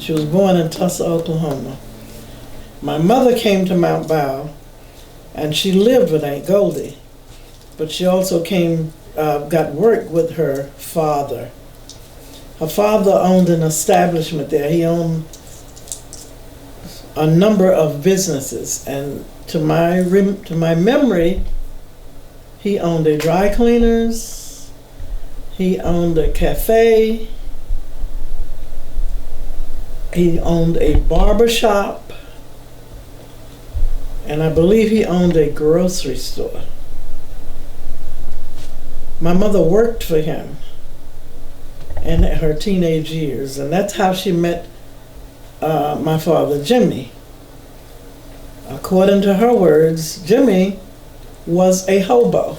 She was born in Tulsa, Oklahoma. My mother came to Mount Bow, and she lived with Aunt Goldie, but she also got work with her father. Her father owned an establishment there. He owned a number of businesses, and to my memory, he owned a dry cleaners, he owned a cafe, he owned a barber shop, and I believe he owned a grocery store. My mother worked for him in her teenage years, and that's how she met my father, Jimmy. According to her words, Jimmy was a hobo.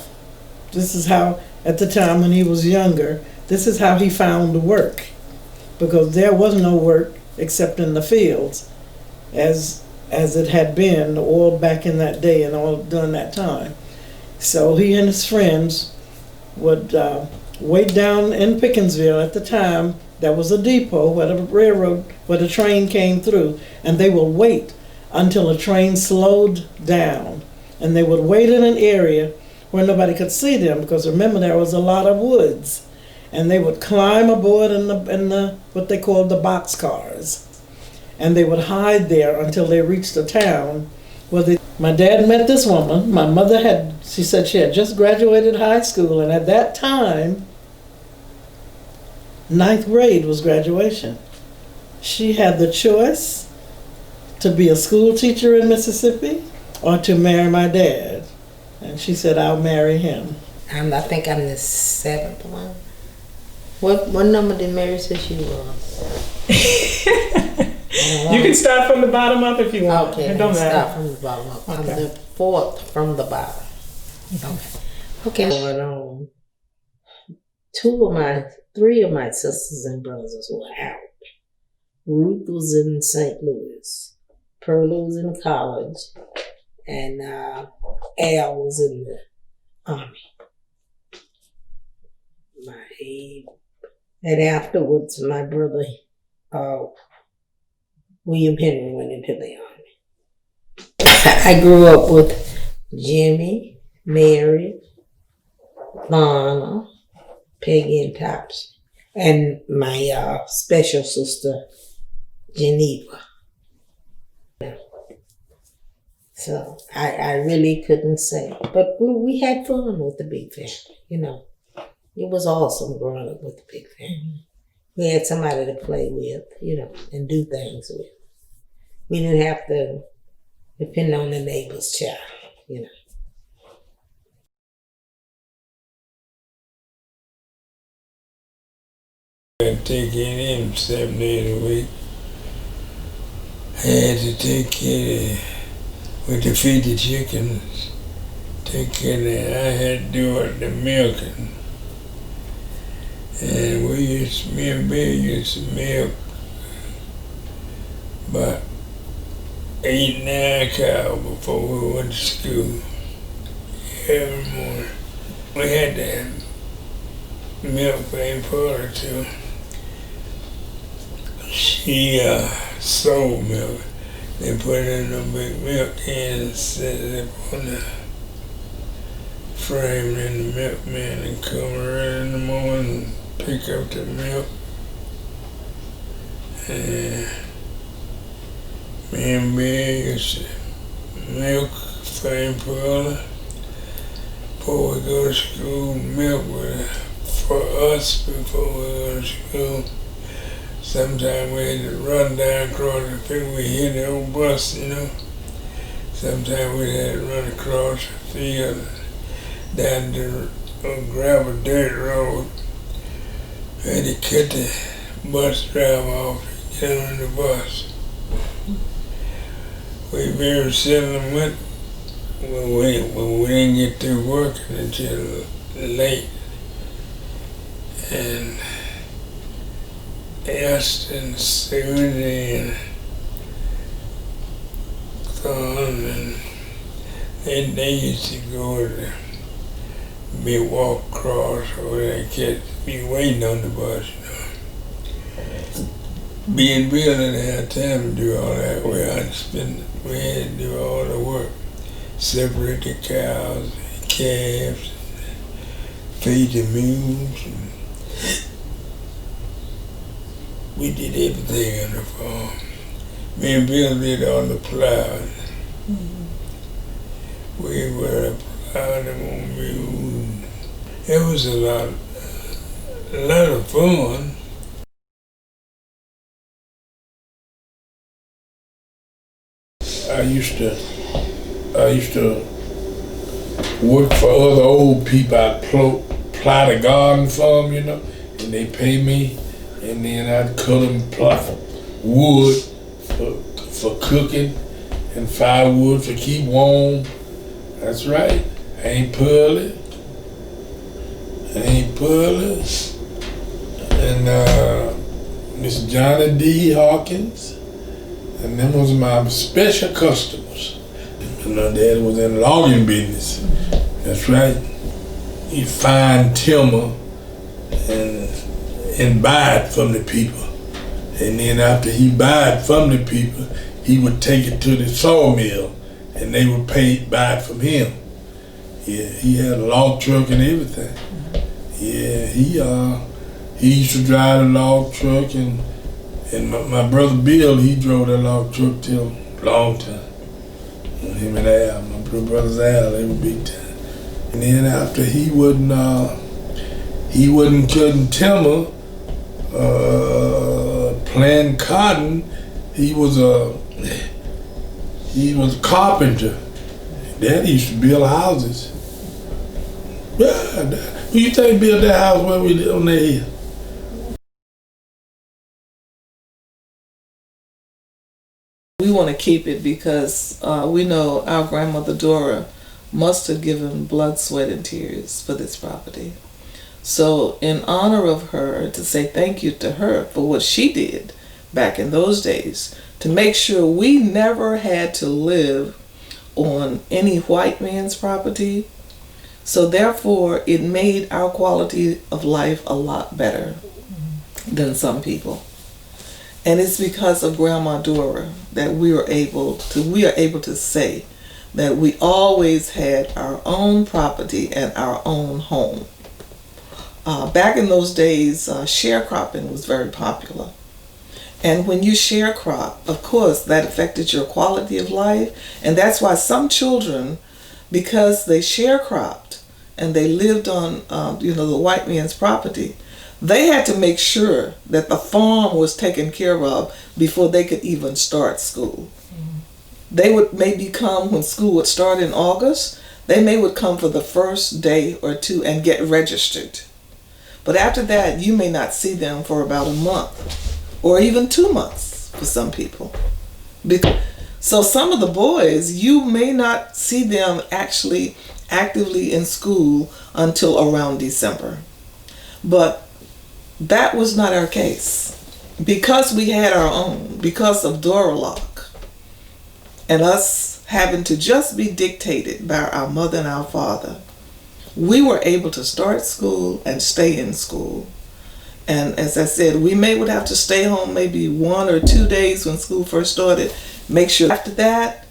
This is how, at the time when he was younger, this is how he found work, because there was no work except in the fields, as it had been all back in that day and all during that time. So he and his friends would wait down in Pickensville. At the time, there was a depot where the train came through, and they would wait until a train slowed down, and they would wait in an area where nobody could see them, because remember, there was a lot of woods, and they would climb aboard in the what they called the boxcars, and they would hide there until they reached a town where my dad met this woman. My mother she said she had just graduated high school, and at that time, 9th grade was graduation. She had the choice to be a school teacher in Mississippi or to marry my dad. And she said, I'll marry him. I think I'm the 7th one. What number did Mary say she was? You can start from the bottom up if you want. Okay, it don't matter. Start from the bottom up. Okay. I'm the 4th from the bottom. Okay. Going on. 3 of my sisters and brothers were out. Ruth was in St. Louis. Pearl was in college. And Al was in the Army. And afterwards, my brother, William Henry, went into the Army. I grew up with Jimmy, Mary, Lana, Peggy, and Topsy, and my special sister, Geneva. So I really couldn't say. But we had fun with the big family, you know. It was awesome growing up with the big family. We had somebody to play with, you know, and do things with. We didn't have to depend on the neighbor's child, you know. I take care of him 7 days a week. I had to take care with the feed the chickens, take care of that. I had to do it, the milking. And me and Bill used to milk about 8, 9 cows before we went to school every morning. We had that milk for Aunt Paula too. She sold milk. They put it in a big milk can and set it up on the frame, and the milkman would come early in the morning and pick up the milk. And me and Bill used to milk for Aunt Paula before we go to school, milk for us before we go to school. Sometimes we had to run down across the field. We hit the old bus, you know. Sometimes we had to run across the field down the gravel dirt road. We had to cut the bus driver off to get on the bus. We very seldom went when we didn't get through working until late. And Aston, Susie, and Thorn, and they used to go to be walk across, or they could be waiting on the bus, you know. Me and Bill didn't have time to do all that. We had to do all the work. Separate the cows, the calves, feed the mules. We did everything on the farm. Me and Bill did on the plow. We were plowing them on mules. It was a lot of fun. I used to work for other old people. I'd plow the garden for them, and they pay me, and then I'd cut them wood for cooking and firewood to keep warm. That's right. I ain't Pearly. And Miss Johnny D. Hawkins. And them was my special customers. And my dad was in the logging business. That's right. He find timber and buy it from the people. And then after he buy it from the people, he would take it to the sawmill and they would buy it from him. Yeah, he had a log truck and everything. Yeah, he used to drive the log truck and my brother Bill, he drove that log truck till a long time. And him and Al, my brothers Al, they were big time. And then after he wasn't cutting timber, planting cotton, he was a carpenter. Dad used to build houses. Yeah, who you think built that house where we live on that hill? We want to keep it because we know our grandmother Dora must have given blood, sweat, and tears for this property. So in honor of her, to say thank you to her for what she did back in those days, to make sure we never had to live on any white man's property. So therefore, it made our quality of life a lot better than some people. And it's because of Grandma Dora that we are able to say that we always had our own property and our own home. Back in those days, sharecropping was very popular. And when you sharecrop, of course, that affected your quality of life. And that's why some children, because they sharecropped and they lived on the white man's property, they had to make sure that the farm was taken care of before they could even start school. They would maybe come when school would start in August. They would come for the first day or two and get registered. But after that, you may not see them for about a month or even 2 months for some people. So some of the boys, you may not see them actually actively in school until around December. But that was not our case. Because we had our own, because of Dora-Lock, and us having to just be dictated by our mother and our father, we were able to start school and stay in school. And as I said, we would have to stay home maybe 1 or 2 days when school first started. Make sure after that,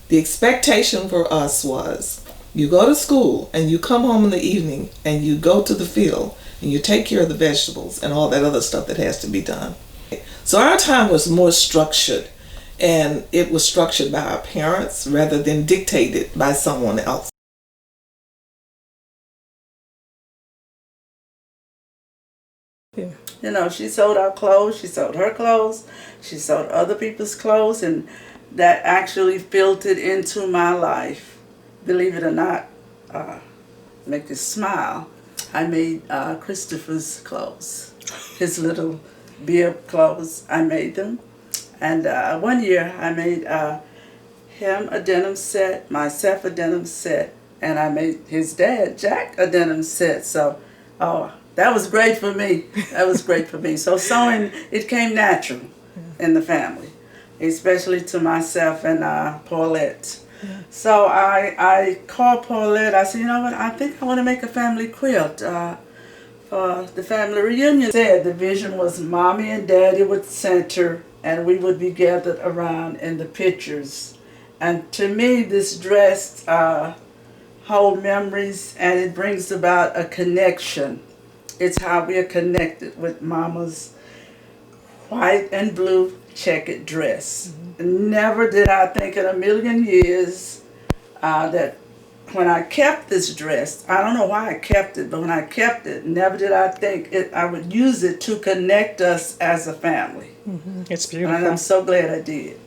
the expectation for us was you go to school and you come home in the evening and you go to the field and you take care of the vegetables and all that other stuff that has to be done. So our time was more structured, and it was structured by our parents rather than dictated by someone else. You know, she sold our clothes, she sold her clothes, she sold other people's clothes, and that actually filtered into my life. Believe it or not, make you smile, I made Christopher's clothes, his little beer clothes. I made them. And one year I made him a denim set, myself a denim set, and I made his dad, Jack, a denim set. So, that was great for me. That was great for me. So sewing, it came natural in the family, especially to myself and Paulette. Yeah. So I called Paulette. I said, you know what, I think I want to make a family quilt the family reunion said the vision was mommy and daddy would center and we would be gathered around in the pictures. And to me, this dress hold memories and it brings about a connection. It's how we are connected with mama's white and blue checkered dress. Never did I think in a million years that when I kept this dress, I don't know why I kept it, but when I kept it, never did I think I would use it to connect us as a family. It's And I'm beautiful. so glad I did.